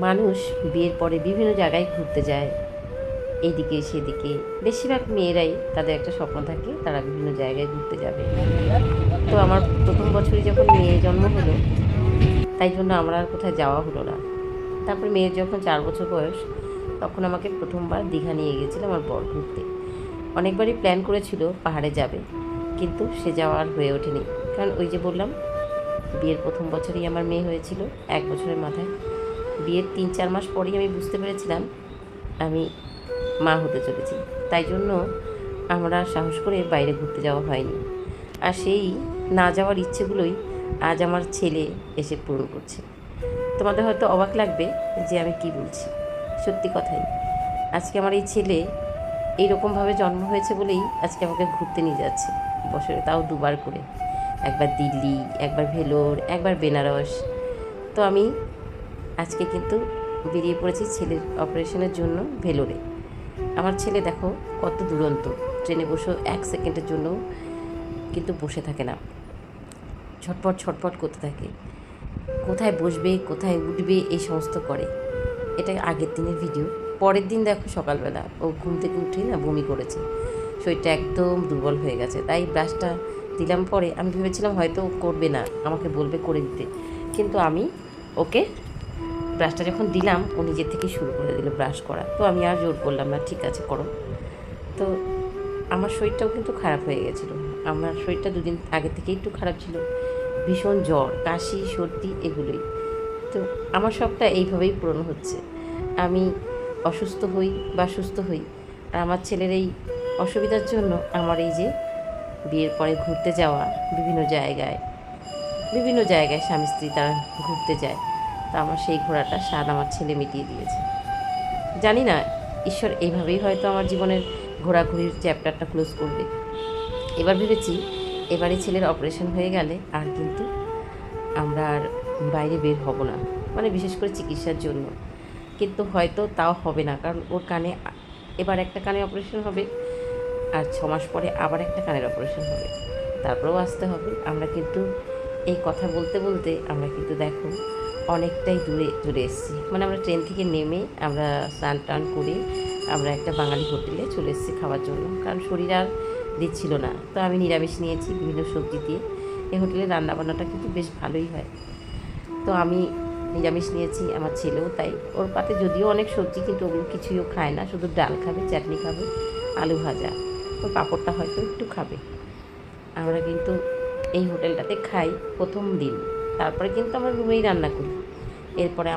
মানুষ বিয়ের পরে বিভিন্ন জায়গায় ঘুরতে যায়, এইদিকে সেদিকে। বেশিরভাগ মেয়েরাই তাদের একটা স্বপ্ন থাকে তারা বিভিন্ন জায়গায় ঘুরতে যাবে। তো আমার প্রথম বছরই যখন মেয়ে জন্ম হলো, তাই জন্য আমার আর কোথায় যাওয়া হলো না। তারপর মেয়ের যখন 4 বছর বয়স, তখন আমাকে প্রথমবার দীঘা নিয়ে গেছিল আমার বর ঘুরতে। অনেকবারই প্ল্যান করেছিল পাহাড়ে যাবে, কিন্তু সে যাওয়া আর হয়ে ওঠেনি। কারণ ওই যে বললাম, বিয়ের প্রথম বছরই আমার মেয়ে হয়েছিল, 1 বছরের মাথায়। বিয়ের 3-4 মাস পরেই আমি বুঝতে পেরেছিলাম আমি মা হতে চলেছি। তাই জন্য আমরা সাহস করে বাইরে ঘুরতে যাওয়া হয়নি। আর সেই না যাওয়ার ইচ্ছেগুলোই আজ আমার ছেলে এসে পূরণ করছে। তোমাদের হয়তো অবাক লাগবে যে আমি কি বলছি, সত্যি কথাই। আজকে আমার এই ছেলে এইরকমভাবে জন্ম হয়েছে বলেই আজকে আমাকে ঘুরতে নিয়ে যাচ্ছে বছরে, তাও 2বার করে। একবার দিল্লি, একবার ভেলোর, একবার বেনারস। তো আমি আজকে কিন্তু বেরিয়ে পড়েছি ছেলের অপারেশনের জন্য ভেলোরে। আমার ছেলে দেখো কত দুরন্ত, ট্রেনে বসেও 1 সেকেন্ডের জন্য কিন্তু বসে থাকে না, ছটপট ছটপট করতে থাকে। কোথায় বসবে, কোথায় উঠবে, এই সমস্ত করে। এটা আগের দিনের ভিডিও। পরের দিন দেখো সকালবেলা ও ঘুম থেকে উঠেই না বমি করেছে, শরীরটা একদম দুর্বল হয়ে গেছে। তাই ব্রাশটা দিলাম পরে, আমি ভেবেছিলাম হয়তো করবে না, আমাকে বলবে করে দিতে, কিন্তু আমি ওকে ব্রাশটা যখন দিলাম ও নিজের থেকেই শুরু করে দিল ব্রাশ করা। তো আমি আর জোর করলাম না, ঠিক আছে করো। তো আমার শরীরটাও কিন্তু খারাপ হয়ে গেছিলো। আমার শরীরটা 2 দিন আগে থেকেই একটু খারাপ ছিল, ভীষণ জ্বর, কাশি, সর্দি, এগুলোই। তো আমার সবটা এইভাবেই পূরণ হচ্ছে। আমি অসুস্থ হই বা সুস্থ হই, আর আমার ছেলের এই অসুবিধার জন্য আমার এই যে বিয়ের পরে ঘুরতে যাওয়া বিভিন্ন জায়গায় স্বামী স্ত্রী তারা ঘুরতে যায়। তো আমার সেই ঘোরাটা স্বাদ আমার ছেলে মিটিয়ে দিয়েছে। জানি না, ঈশ্বর এইভাবেই হয়তো আমার জীবনের ঘোরাঘুরির চ্যাপ্টারটা ক্লোজ করবে। এবার ভেবেছি এবারে ছেলের অপারেশন হয়ে গেলে আর কিন্তু আমরা আর বাইরে বের হব না, মানে বিশেষ করে চিকিৎসার জন্য। কিন্তু হয়তো তাও হবে না, কারণ ওর কানে এবার একটা কানে অপারেশন হবে, আর 6 মাস পরে আবার একটা কানের অপারেশন হবে, তারপরেও আসতে হবে। আমরা কিন্তু এই কথা বলতে বলতে আমরা কিন্তু দেখো অনেকটাই দূরে চলে এসেছি। মানে আমরা ট্রেন থেকে নেমে আমরা স্নান টান করে আমরা একটা বাঙালি হোটেলে চলে এসেছি খাওয়ার জন্য, কারণ শরীর আর দিচ্ছিল না। তো আমি নিরামিষ নিয়েছি বিভিন্ন সবজি দিয়ে। এই হোটেলের রান্নাবান্নাটা কিন্তু বেশ ভালোই হয়। তো আমি নিরামিষ নিয়েছি, আমার ছেলেও তাই। ওর পাতে যদিও অনেক সবজি, কিন্তু ওগুলো কিছুইও খায় না, শুধু ডাল খাবে, চাটনি খাবে, আলু ভাজা, ওর পাঁপড়টা হয়তো একটু খাবে। আমরা কিন্তু এই হোটেলটাতে খাই প্রথম দিন, তারপরে কিন্তু আমরা রুমেই রান্না করি। এরপরে